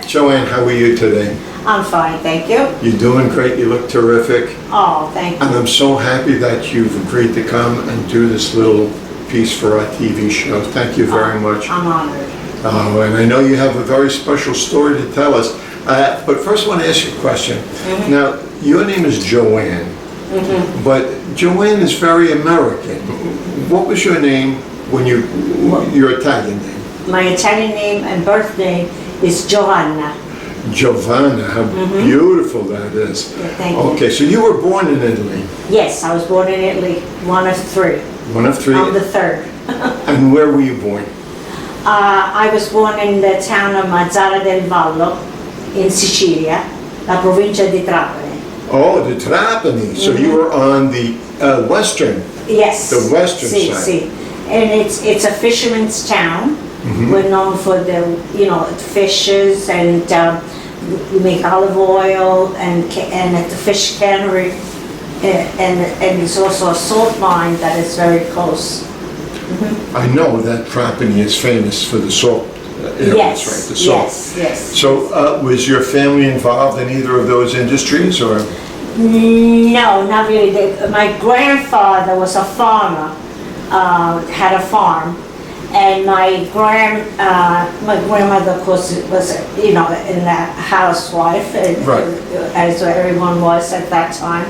Joann, how are you today? I'm fine, thank you. You're doing great. You look terrific. Oh, thank And you. I'm so happy that you've agreed to come and do this little piece for our TV show. Thank you very much. I'm honored. And I know you have a very special story to tell us. But first I want to ask you a question. Now, your name is Joann, but Joann is very American. What was your name when your Italian name? My Italian name and birth name is Giovanna. Giovanna, how beautiful that is. Yeah, thank you. Okay, so you were born in Italy. Yes, I was born in Italy, one of three. One of three? I'm the third. And where were you born? I was born in the town of Mazzara del Vallo in Sicilia, la provincia di Trapani. Oh, the Trapani. So you were on the western. Yes. The western Si, side. si. And it's a fisherman's town. We're known for the fishes, and we make olive oil and at the fish cannery, and there's also a salt mine that is very close. I know that Trapani is famous for the salt. Yes, right? The salt. yes. So was your family involved in either of those industries, or? No, not really. My grandfather was a farmer, had a farm, and my grandmother, of course, was in the housewife, Right. as everyone was at that time.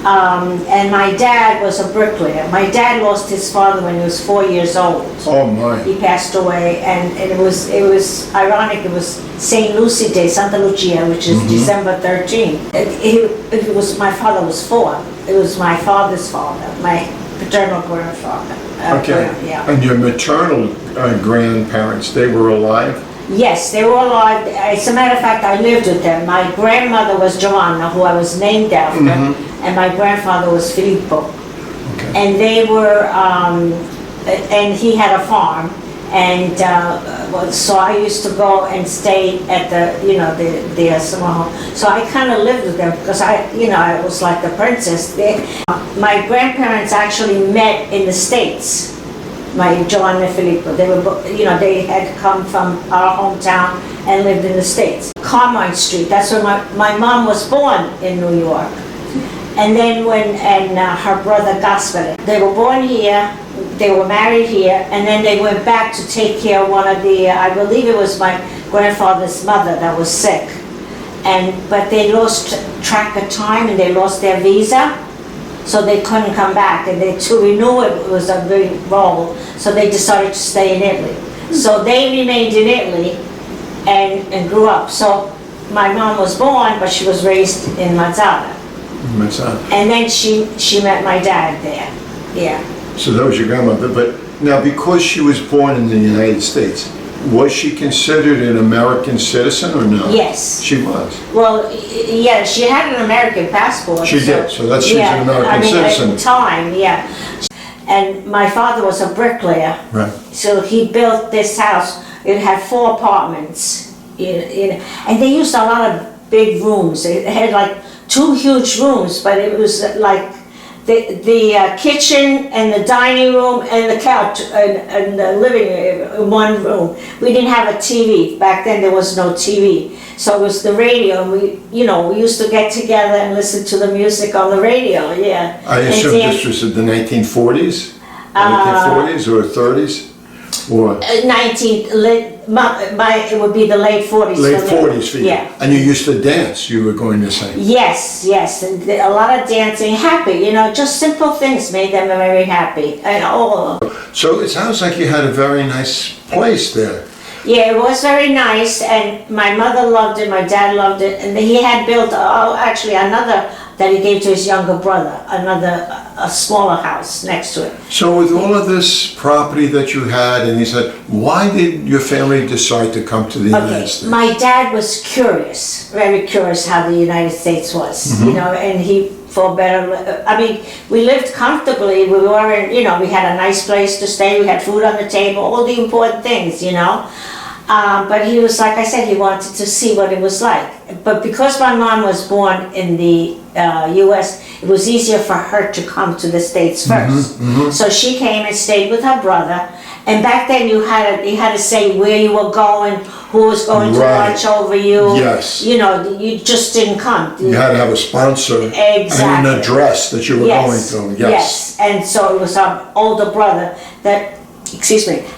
And my dad was a bricklayer. My dad lost his father when he was 4 years old. Oh my. He passed away, and it was ironic. It was St. Lucy Day, Santa Lucia, which is December 13th. It was my father was 4. It was my father's father, my paternal grandfather. Okay. Yeah. And your maternal grandparents, they were alive? Yes, they were alive. As a matter of fact, I lived with them. My grandmother was Joanna, who I was named after, and my grandfather was Filippo. Okay. And they were, and he had a farm, and so I used to go and stay at the summer home. So I kind of lived with them because I was like the princess. My grandparents actually met in the States. My Joanna and Filippo, they were, they had come from our hometown and lived in the States. Carmine Street, that's where my mom was born in New York. And then her brother Gaspare, they were born here, they were married here, and then they went back to take care of one of the, I believe it was my grandfather's mother that was sick. But they lost track of time and they lost their visa. So they couldn't come back, and to renew it was a big role, so they decided to stay in Italy. So they remained in Italy and grew up. So my mom was born, but she was raised in Mazzara. Mazzara. And then she met my dad there, yeah. So that was your grandmother. But now, because she was born in the United States, was she considered an American citizen or no? Yes. She was. Well, yeah, she had an American passport. She did, so that's she's an American citizen. At the time, yeah. And my father was a bricklayer. Right. So he built this house. It had 4 apartments, and they used a lot of big rooms. It had like 2 huge rooms, but it was like the kitchen and the dining room and the couch and the living room in one room. We didn't have a TV. Back then there was no TV. So it was the radio, and we used to get together and listen to the music on the radio, yeah. I assume this was in the 1940s? 1940s or 30s? Or? It would be the late 40s. Late 40s for you? Yeah. And you used to dance, you were going to say? Yes, and a lot of dancing, happy, just simple things made them very happy. And all. So it sounds like you had a very nice place there. Yeah, it was very nice, and my mother loved it, my dad loved it, and he had built actually another that he gave to his younger brother, a smaller house next to it. So with all of this property that you had, and he said, why did your family decide to come to the United States? My dad was curious, very curious how the United States was, and he for better, we lived comfortably, we weren't, we had a nice place to stay, we had food on the table, all the important things, But he was, like I said, he wanted to see what it was like. But because my mom was born in the US, it was easier for her to come to the States first. So she came and stayed with her brother, And back then you had to say where you were going, who was going to Right. watch over you. Yes. You know, you just didn't come. You had to have a sponsor Exactly. and an address that you were going to. Yes. And so it was our older brother that,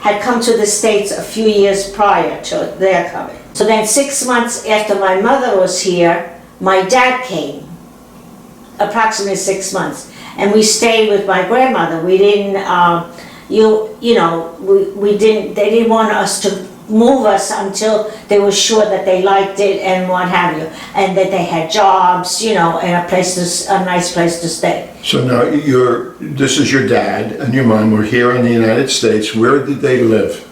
had come to the States a few years prior to their coming. So then 6 months after my mother was here, my dad came, approximately 6 months. And we stayed with my grandmother. We didn't, they didn't want us to move us until they were sure that they liked it and what have you. And that they had jobs, and a nice place to stay. So now this is your dad and your mom were here in the United States. Where did they live?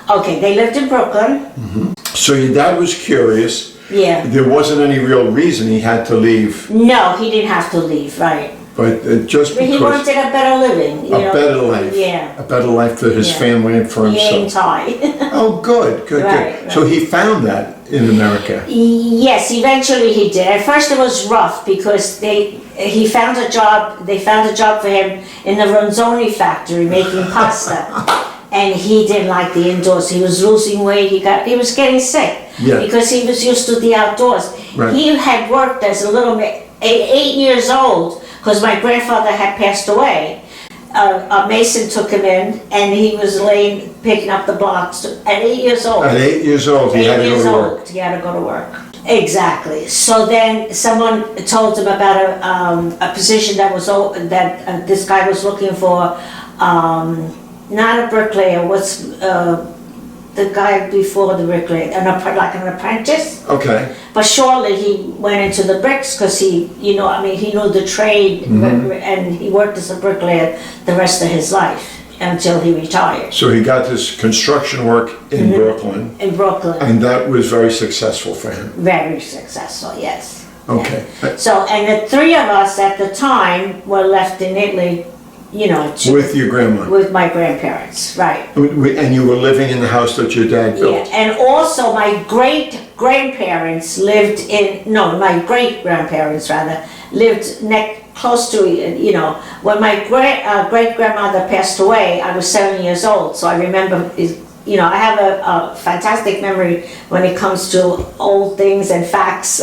Okay, they lived in Brooklyn. So your dad was curious. Yeah. There wasn't any real reason he had to leave, No, he didn't have to leave, right. but just But he because wanted a better living, a better life, Yeah. a better life for his Yeah. family and for He ain't himself. tied. Oh, good. Right, So he found that in America. Yes, eventually he did. At first it was rough because they found a job for him in the Ronzoni factory making pasta. And he didn't like the indoors. He was losing weight. He was getting sick Yeah. because he was used to the outdoors. Right. He had worked as a little bit, 8 years old, because my grandfather had passed away. A mason took him in, and he was picking up the blocks at 8 years old. At 8 years old, he had to go to work. He had to go to work. Exactly. So then someone told him about a position that this guy was looking for. Not a bricklayer. What's the guy before the bricklayer? Like an apprentice. Okay. But shortly he went into the bricks because he knew the trade, and he worked as a bricklayer the rest of his life until he retired. So he got this construction work in Brooklyn. In Brooklyn. And that was very successful for him. Very successful, yes. Okay. So, and the three of us at the time were left in Italy, With your grandma. with my grandparents, right. And you were living in the house that your dad Yeah, built. and also my great-grandparents lived my great-grandparents rather, lived close to, when my great-grandmother passed away, I was 7 years old, so I remember, I have a fantastic memory when it comes to old things and facts.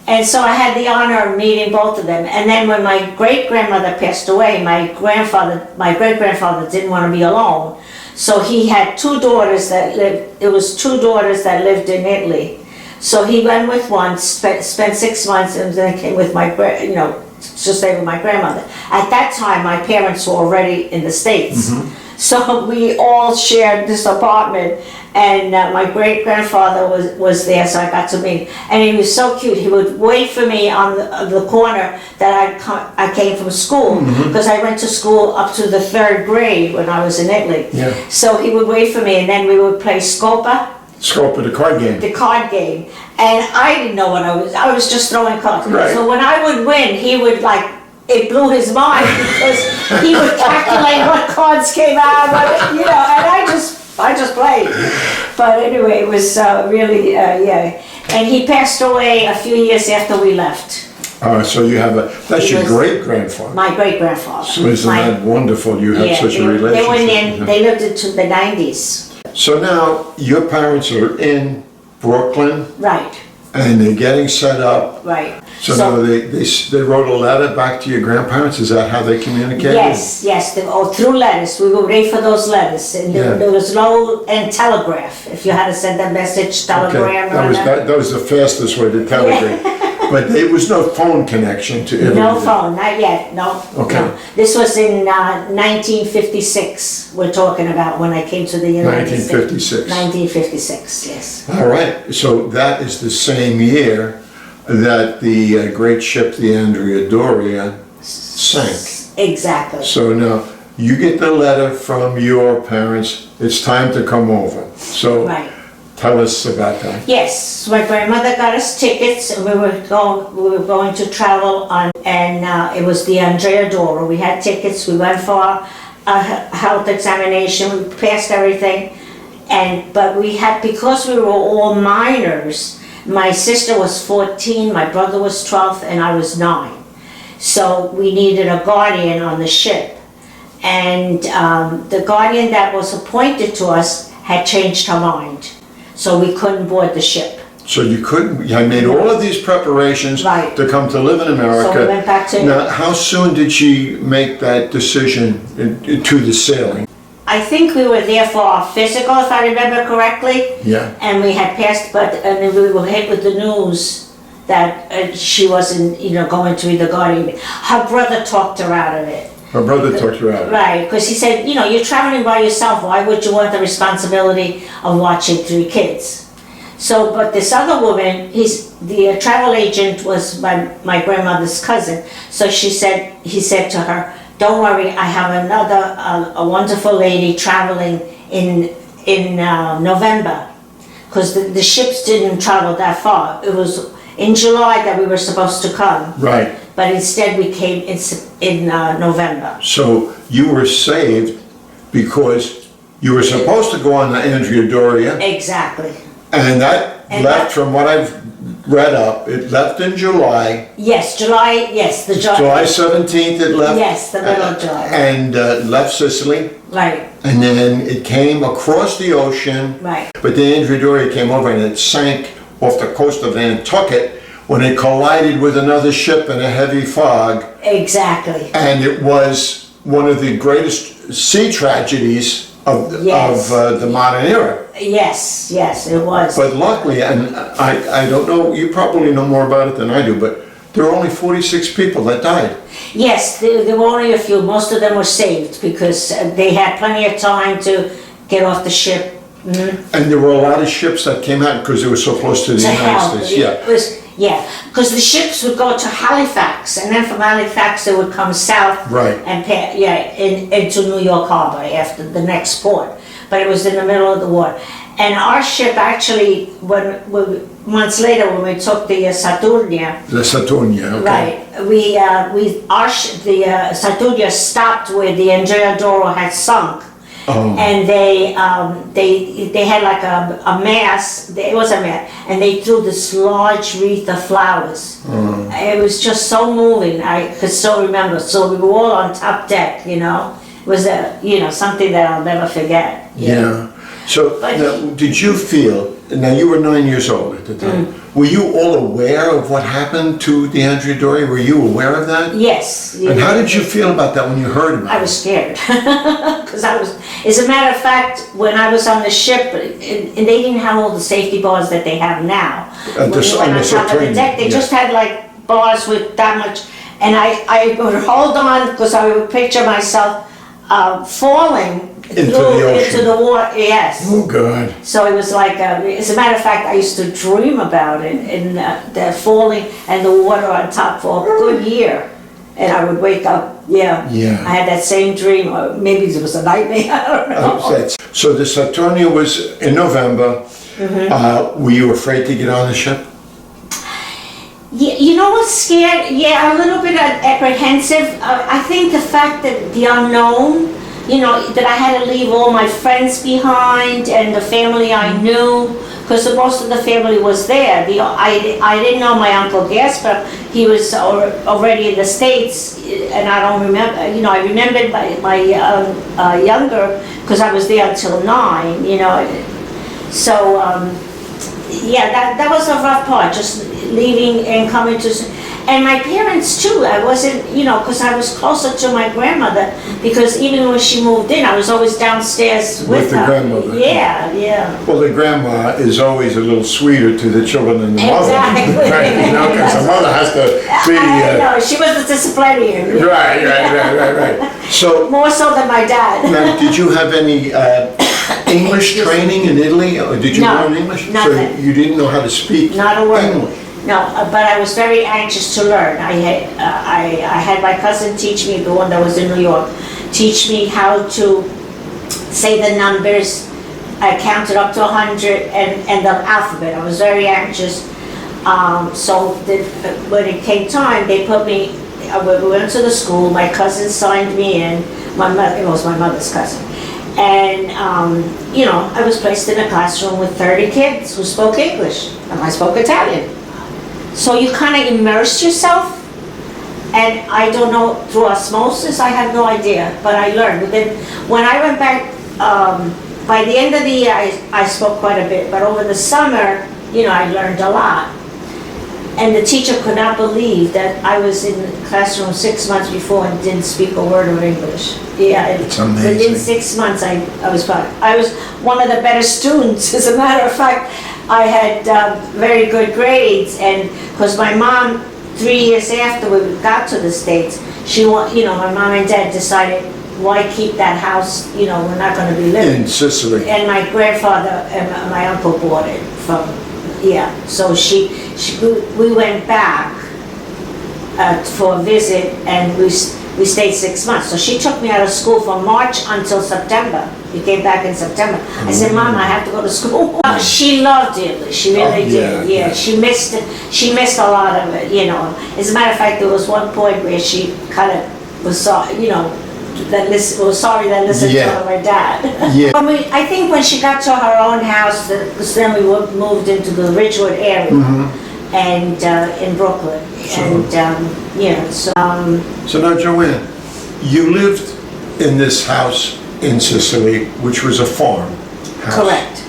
And so I had the honor of meeting both of them. And then when my great-grandmother passed away, my great-grandfather didn't want to be alone. So he had two daughters that lived in Italy. So he went with one, spent 6 months, and then came with to stay with my grandmother. At that time, my parents were already in the States. So we all shared this apartment, and my great-grandfather was there, so I got to meet him. And he was so cute. He would wait for me on the corner that I came from school, because I went to school up to the 3rd grade when I was in Italy. Yeah. So he would wait for me, and then we would play Scopa. Scope of the card game. The card game. And I didn't know what I was just throwing cards. Right. So when I would win, he would it blew his mind because he would calculate what cards came out, and I just played. But anyway, it was really, And he passed away a few years after we left. So you have that's your great-grandfather. My great-grandfather. So isn't that wonderful? You have such a relationship. They lived into the 90s. So now your parents are in Brooklyn. Right. And they're getting set up. Right. So now they wrote a letter back to your grandparents? Is that how they communicated? Yes, through letters. We would wait for those letters. And there was and telegraph. If you had to send a message, telegram. Okay. That was the fastest way to telegraph. But there was no phone connection to Italy. No phone, not yet, no. Okay. No. This was in 1956, we're talking about, when I came to the United States. 1956. 1956, yes. All right, so that is the same year that the great ship, the Andrea Doria, sank. Exactly. So now, you get the letter from your parents, it's time to come over. So Right. tell us about that. Yes, my grandmother got us tickets, and we were going to travel on, and it was the Andrea Doria. We had tickets, we went for a health examination, we passed everything, but because we were all minors, my sister was 14, my brother was 12, and I was 9. So we needed a guardian on the ship. and the guardian that was appointed to us had changed her mind, so we couldn't board the ship. So you couldn't, you had made all of these preparations Right. to come to live in America. So we went back to. Now, how soon did she make that decision to the sailing? I think we were there for our physical, if I remember correctly. Yeah. And we had passed, and then we were hit with the news that she wasn't, going to be the guardian. Her brother talked her out of it. Her brother talked her out. Right, because he said, you're traveling by yourself. Why would you want the responsibility of watching 3 kids? So, but this other woman, the travel agent was my grandmother's cousin. So he said to her, "Don't worry, I have another a wonderful lady traveling in November," because the ships didn't travel that far. It was in July that we were supposed to come. Right. But instead we came in November. So you were saved because you were supposed to go on the Andrea Doria, Exactly. and that left, from what I've read up, it left in July. Yes, July, yes, the July. July 17th it left. Yes, the middle of July. And left Sicily. Right, And then it came across the ocean. right. But the Andrea Doria came over and it sank off the coast of Nantucket when it collided with another ship in a heavy fog. Exactly. And it was one of the greatest sea tragedies of Yes. the modern era. Yes, it was. But luckily, and I don't know, you probably know more about it than I do, but there were only 46 people that died. Yes, there were only a few. Most of them were saved because they had plenty of time to get off the ship. And there were a lot of ships that came out because they were so close to the To United help. States. Yeah. Yeah, because the ships would go to Halifax, and then from Halifax they would come south. Right. And into New York Harbor after the next port. But it was in the middle of the water. And our ship actually, when months later when we took the Saturnia, The Saturnia, okay. right, the Saturnia stopped where the Andrea Doria had sunk. Oh. And they had like a mass, it was a mass, and they threw this large wreath of flowers. It was just so moving, I could still remember. So we were all on top deck, It was something that I'll never forget. Yeah. So But now, did you feel, now you were 9 years old at the time, were you all aware of what happened to the Andrea Doria? Were you aware of that? Yes. And how did you feel about that when you heard about I it? was scared. Because as a matter of fact, when I was on the ship, and they didn't have all the safety bars that they have now. On the When we went on top of the Saturnia, deck, they yeah. just had like bars with that much, and I would hold on because I would picture myself falling Into the ocean. into the water. Yes. Oh, God. So it was like, as a matter of fact, I used to dream about it, and the falling and the water on top for a good year. And I would wake up, Yeah. I had that same dream, or maybe it was a nightmare, I don't know. So the Saturnia was in November. Were you afraid to get on the ship? Yeah, you know what's scared? Yeah, a little bit apprehensive. I think the fact that the unknown, that I had to leave all my friends behind and the family I knew, because most of the family was there. I didn't know my Uncle Gasper. He was already in the States, and I don't remember, I remembered my younger, because I was there until 9, So, yeah, that was a rough part, just leaving and coming to, and my parents too. I wasn't, because I was closer to my grandmother, because even when she moved in, I was always downstairs with the her. grandmother. Yeah. Well, the grandma is always a little sweeter to the children than the mother. Exactly. Right, because the mother has to be... No, she was a disciplinarian. Right. So, More so than my dad. now, did you have any English training in Italy? Or did you No, learn English? nothing. So you didn't know how to speak Not a word. English? No, but I was very anxious to learn. I had my cousin teach me, the one that was in New York, teach me how to say the numbers. I counted up to 100 and the alphabet. I was very anxious. So when it came time, they put me, we went to the school, my cousin signed me in, it was my mother's cousin. And, I was placed in a classroom with 30 kids who spoke English, and I spoke Italian. So you kind of immerse yourself And I don't know, through osmosis, I have no idea, but I learned. But then, when I went back, by the end of the year, I spoke quite a bit, but over the summer, I learned a lot. And the teacher could not believe that I was in the classroom 6 months before and didn't speak a word of English. Yeah, It's amazing. within 6 months, I was fine. I was one of the better students. As a matter of fact, I had very good grades, and because my mom, 3 years after we got to the States, my mom and dad decided, why keep that house? We're not going to be living In Sicily. And my grandfather and my uncle bought it from. Yeah, so we went back for a visit, and we stayed 6 months. So she took me out of school from March until September. We came back in September. I said, Mom, I have to go to school. She loved English, she really did. Yeah, she missed it. She missed a lot of it, As a matter of fact, there was one point where she kind of was sorry, sorry that listened to my dad. Yeah. I think when she got to her own house, because then we moved into the Ridgewood area, and in Brooklyn, So now, Joann, you lived in this house in Sicily, which was a farm house. Correct.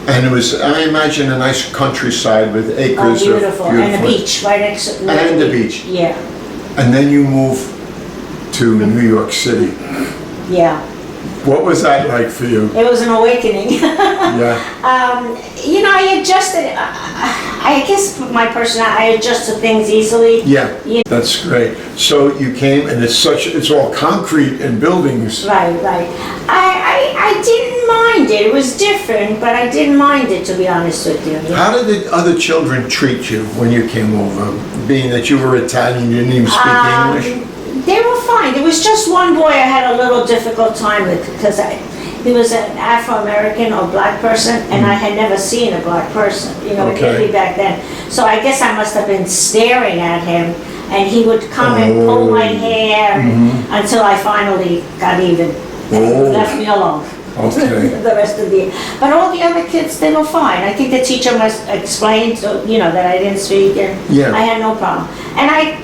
And it was, I imagine, a nice countryside with acres of beautiful, and a beach right next to. And the beach. Yeah. And then you moved to New York City. Yeah. What was that like for you? It was an awakening. Yeah. I adjusted. I guess my personality, I adjust to things easily. Yeah, that's great. So you came, and it's all concrete and buildings. Right. I didn't mind it. It was different, but I didn't mind it, to be honest with you. How did the other children treat you when you came over? Being that you were Italian, you didn't even speak English? They were fine. There was just one boy I had a little difficult time with, because he was an Afro-American or black person, and I had never seen a black person, really back then. So I guess I must have been staring at him, and he would come and pull my hair until I finally got even and left me alone. Okay. The rest of the year. But all the other kids, they were fine. I think the teacher must explain, that I didn't speak, and I had no problem. And I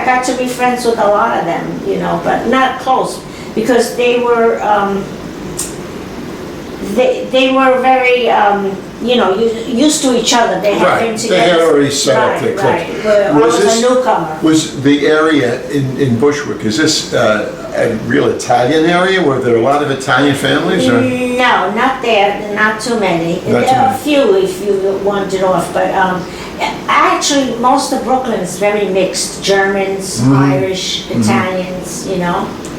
got to be friends with a lot of them, but not close, because they were very used to each other. They had been together. They had already set up their clique. Right. I was a newcomer. Was the area in Bushwick, is this a real Italian area? Were there a lot of Italian families? Or? No, not there. Not too many. A few, if you wanted off, but actually most of Brooklyn is very mixed. Germans, Irish, Italians,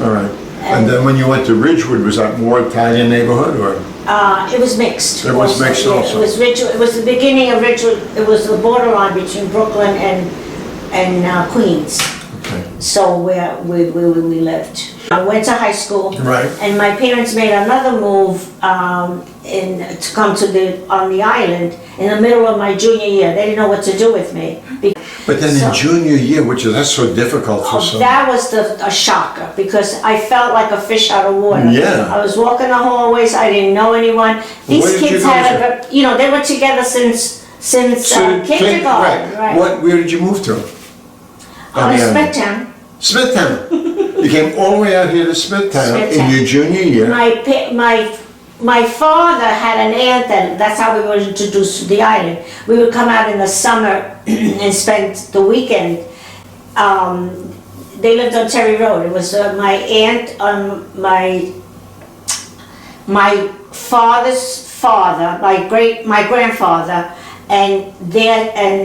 All right. And then when you went to Ridgewood, was that more Italian neighborhood, or? It was mixed. It was mixed also. It was Ridgewood. It was the beginning of Ridgewood. It was the borderline between Brooklyn and Queens. Okay. So where we lived. I went to high school. Right. And my parents made another move to come on the island in the middle of my junior year. They didn't know what to do with me. But then in junior year, that's so difficult for some. That was a shocker, because I felt like a fish out of water. Yeah. I was walking the hallways, I didn't know anyone. These kids they were together since kindergarten. Right. Where did you move to? Smithtown. Smithtown. You came all the way out here to Smithtown in your junior year. My father had an aunt, that's how we were introduced to the island. We would come out in the summer and spend the weekend. They lived on Terry Road. It was my aunt, my father's father, my grandfather, and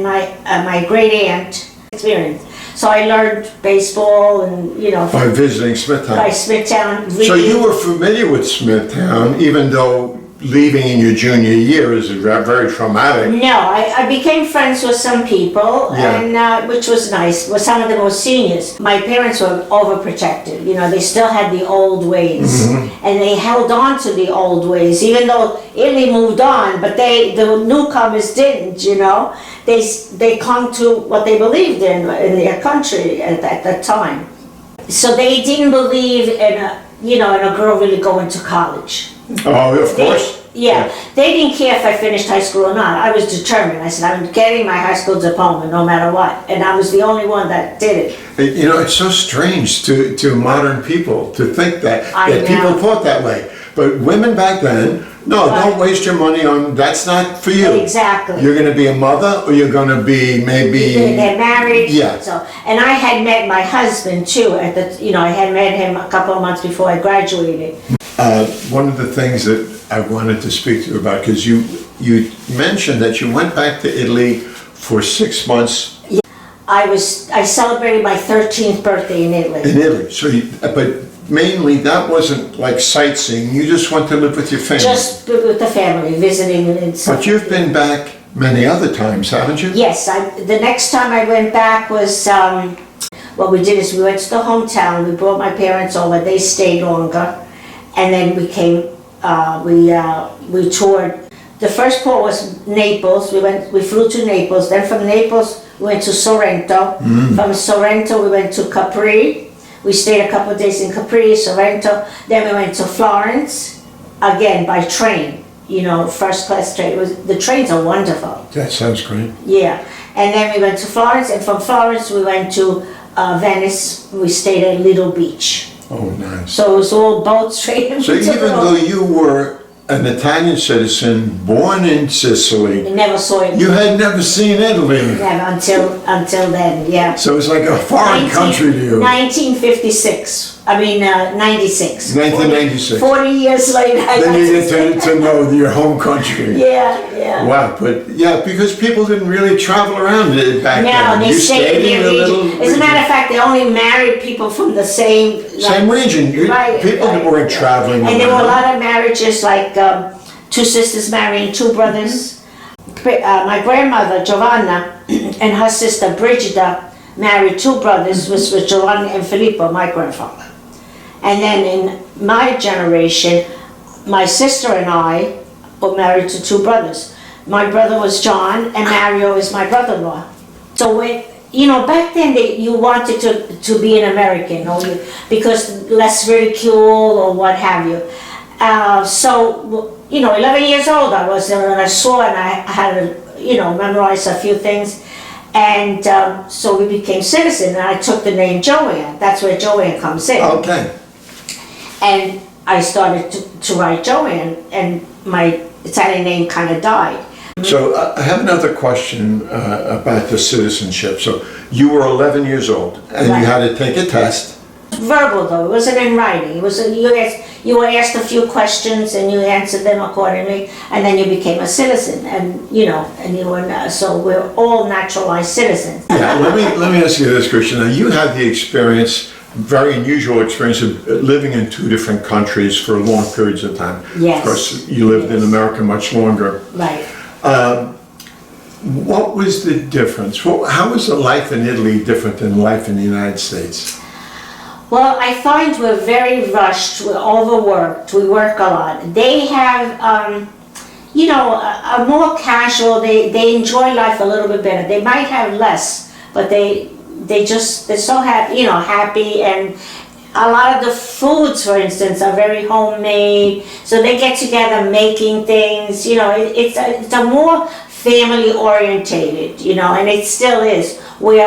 my great aunt experience. So I learned baseball and, By visiting Smithtown. By Smithtown. So you were familiar with Smithtown, even though leaving in your junior year is very traumatic. No, I became friends with some people, and which was nice. Well, some of them were seniors. My parents were overprotective. They still had the old ways, and they held on to the old ways, even though Italy moved on. But the newcomers didn't. They clung to what they believed in their country at that time. So they didn't believe in a girl really going to college. Oh, of course. Yeah, they didn't care if I finished high school or not. I was determined. I said, I'm getting my high school diploma no matter what. And I was the only one that did it. You know, it's so strange to modern people to think that I people know. thought that way. But women back then, no, don't waste your money on, that's not for you. Exactly. You're gonna be a mother, or you're gonna be maybe... They're married. Yeah. So, and I had met my husband too at the, you know, I had met him a couple of months before I graduated. One of the things that I wanted to speak to you about, because you mentioned that you went back to Italy for 6 months. I celebrated my 13th birthday in Italy. In Italy, so but mainly that wasn't like sightseeing, you just went to live with your family. Just with the family, visiting and stuff. But you've been back many other times, haven't you? Yes, the next time I went back was, what we did is we went to the hometown, we brought my parents over, they stayed longer, and then we came, we toured. The first port was Naples, we flew to Naples, then from Naples we went to Sorrento, from Sorrento we went to Capri, we stayed a couple of days in Capri, Sorrento, then we went to Florence, again by train, you know, first class train. The trains are wonderful. That sounds great. Yeah, and then we went to Florence, and from Florence we went to Venice, we stayed at Lido Beach. Oh, nice. So it was all boat straight. So even though you were an Italian citizen, born in Sicily, I never saw it. you had never seen Italy. Never until then, yeah. So it's like a foreign country to you. 1956, I mean 96. 1996. 40 years later. Then you get to know your home country. Yeah. Wow, but yeah, because people didn't really travel around it back No, then. they You stayed in a their little region. As a matter of fact, they only married people from the same... Same region. People weren't traveling And there were a around. lot of marriages, like two sisters marrying two brothers. My grandmother, Giovanna, and her sister, Brigida, married two brothers, which was Giovanni and Filippo, my grandfather. And then in my generation, my sister and I were married to two brothers. My brother was John, and Mario is my brother-in-law. So when, you know, back then you wanted to be an American, because less ridicule or what have you. So, you know, 11 years old I was, and I saw, and I had to, you know, memorize a few things. And so we became citizens, and I took the name Joann. That's where Joann comes in. Okay. And I started to write Joann, and my Italian name kind of died. So I have another question about the citizenship. So you were 11 years old, and Right. you had to take a test. Verbal though, it wasn't in writing. It was you were asked a few questions and you answered them accordingly, and then you became a citizen. And you know, and you were so we're all naturalized citizens. Yeah. let me ask you this, Christian. Now you had the experience, very unusual experience of living in two different countries for long periods of time. Yes. Of course, you lived in America much longer. Right. What was the difference? How was the life in Italy different than life in the United States? Well, I find we're very rushed, we're overworked, we work a lot. They have, you know, a more casual, they enjoy life a little bit better. They might have less, but they're so happy, you know, happy, and a lot of the foods, for instance, are very homemade. So they get together making things, you know, it's a more family orientated, you know, and it still is. We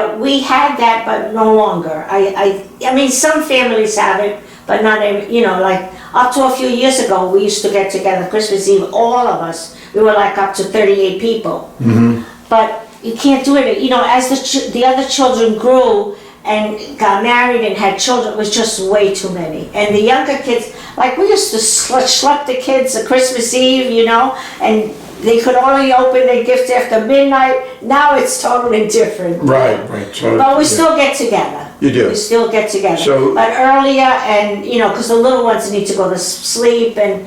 had that, but no longer. I mean, some families have it, but not every, you know, like up to a few years ago, we used to get together Christmas Eve, all of us. We were like up to 38 people. Mm-hmm. But you can't do it, you know, as the other children grew and got married and had children, it was just way too many. And the younger kids, like we used to schlep the kids at Christmas Eve, you know, and they could only open their gifts after midnight. Now it's totally different. Right. So, but we still get together. You do? We still get together. So, but earlier, and you know, because the little ones need to go to sleep, and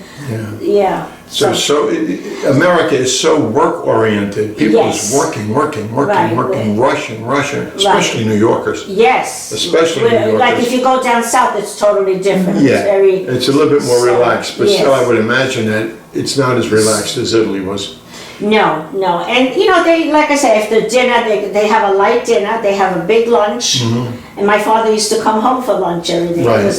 yeah. So America is so work-oriented. People Yes. is working, rushing, especially New Yorkers. Yes. Especially New Yorkers. Like if you go down south, it's totally different. Yeah, It's it's a little bit more relaxed, but yes. still I would imagine that it's not as relaxed as Italy was. No, no, and they, like I said, after dinner, they have a light dinner, they have a big lunch, and my father used to come home for lunch every day. Right. It was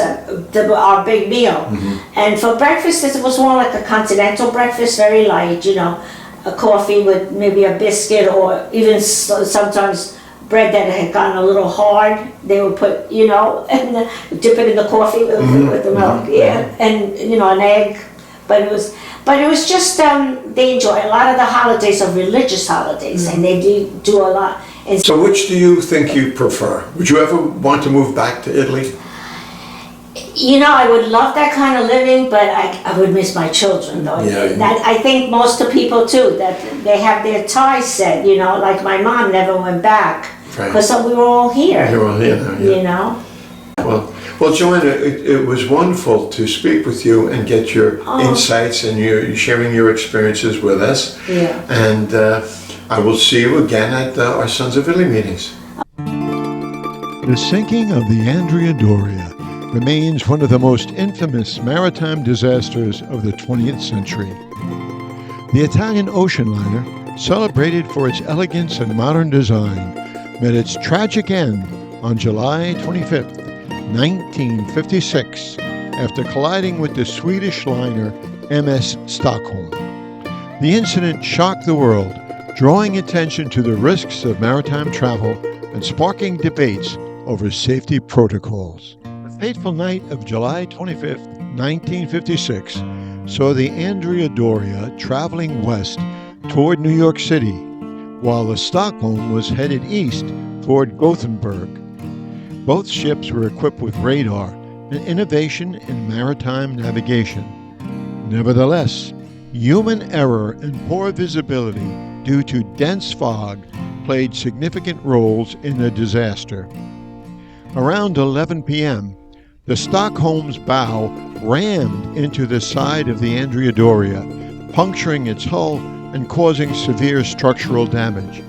our big meal. And for breakfast, it was more like a continental breakfast, very light, a coffee with maybe a biscuit, or even sometimes bread that had gotten a little hard, they would put, and dip it in the coffee with the milk, yeah, and, an egg. But it was just, they enjoy, a lot of the holidays are religious holidays, and they do a lot. And So which do you think you prefer? Would you ever want to move back to Italy? I would love that kind of living, but I would miss my children, though. Yeah. I think most of people too, that they have their ties set, like my mom never went back, Right. because we were all here, You're all here now, yeah. Well, Joann, it was wonderful to speak with you and get your insights and your sharing your experiences with us. Yeah. And I will see you again at our Sons of Italy meetings. The sinking of the Andrea Doria remains one of the most infamous maritime disasters of the 20th century. The Italian ocean liner, celebrated for its elegance and modern design, met its tragic end on July 25th, 1956, after colliding with the Swedish liner MS Stockholm. The incident shocked the world, drawing attention to the risks of maritime travel and sparking debates over safety protocols. The fateful night of July 25th, 1956, saw the Andrea Doria traveling west toward New York City, while the Stockholm was headed east toward Gothenburg. Both ships were equipped with radar, an innovation in maritime navigation. Nevertheless, human error and poor visibility due to dense fog played significant roles in the disaster. Around 11 p.m., the Stockholm's bow rammed into the side of the Andrea Doria, puncturing its hull and causing severe structural damage.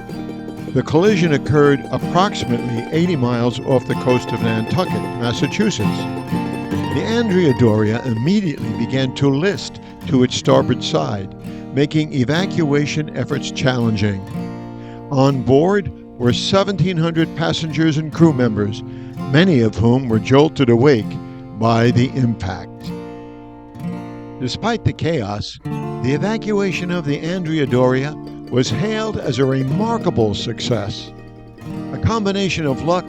The collision occurred approximately 80 miles off the coast of Nantucket, Massachusetts. The Andrea Doria immediately began to list to its starboard side, making evacuation efforts challenging. On board were 1,700 passengers and crew members, many of whom were jolted awake by the impact. Despite the chaos, the evacuation of the Andrea Doria was hailed as a remarkable success. A combination of luck,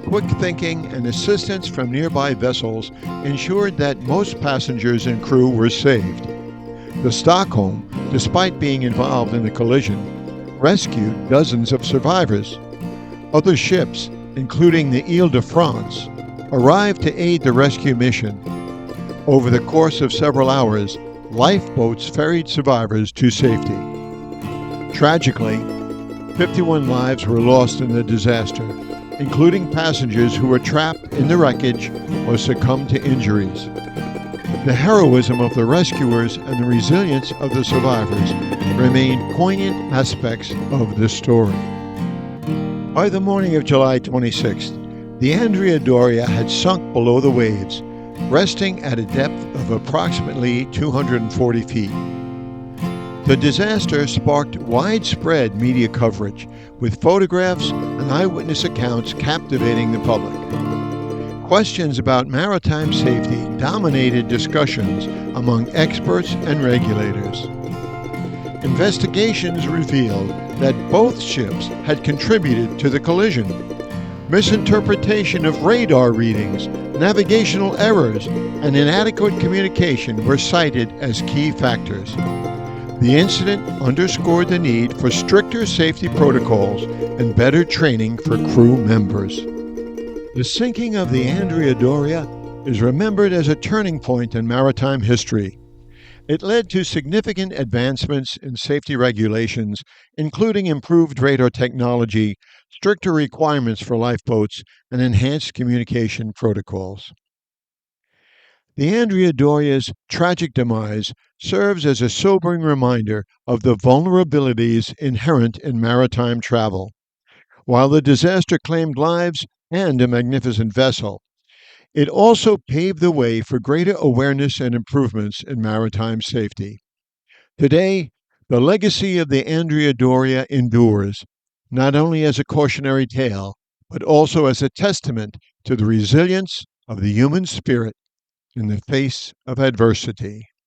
quick thinking, and assistance from nearby vessels ensured that most passengers and crew were saved. The Stockholm, despite being involved in the collision, rescued dozens of survivors. Other ships, including the Ile-de-France, arrived to aid the rescue mission. Over the course of several hours, lifeboats ferried survivors to safety. Tragically, 51 lives were lost in the disaster, including passengers who were trapped in the wreckage or succumbed to injuries. The heroism of the rescuers and the resilience of the survivors remain poignant aspects of the story. By the morning of July 26th, the Andrea Doria had sunk below the waves, resting at a depth of approximately 240 feet. The disaster sparked widespread media coverage, with photographs and eyewitness accounts captivating the public. Questions about maritime safety dominated discussions among experts and regulators. Investigations revealed that both ships had contributed to the collision. Misinterpretation of radar readings, navigational errors, and inadequate communication were cited as key factors. The incident underscored the need for stricter safety protocols and better training for crew members. The sinking of the Andrea Doria is remembered as a turning point in maritime history. It led to significant advancements in safety regulations, including improved radar technology, stricter requirements for lifeboats, and enhanced communication protocols. The Andrea Doria's tragic demise serves as a sobering reminder of the vulnerabilities inherent in maritime travel. While the disaster claimed lives and a magnificent vessel, it also paved the way for greater awareness and improvements in maritime safety. Today, The legacy of the Andrea Doria endures, not only as a cautionary tale, but also as a testament to the resilience of the human spirit in the face of adversity.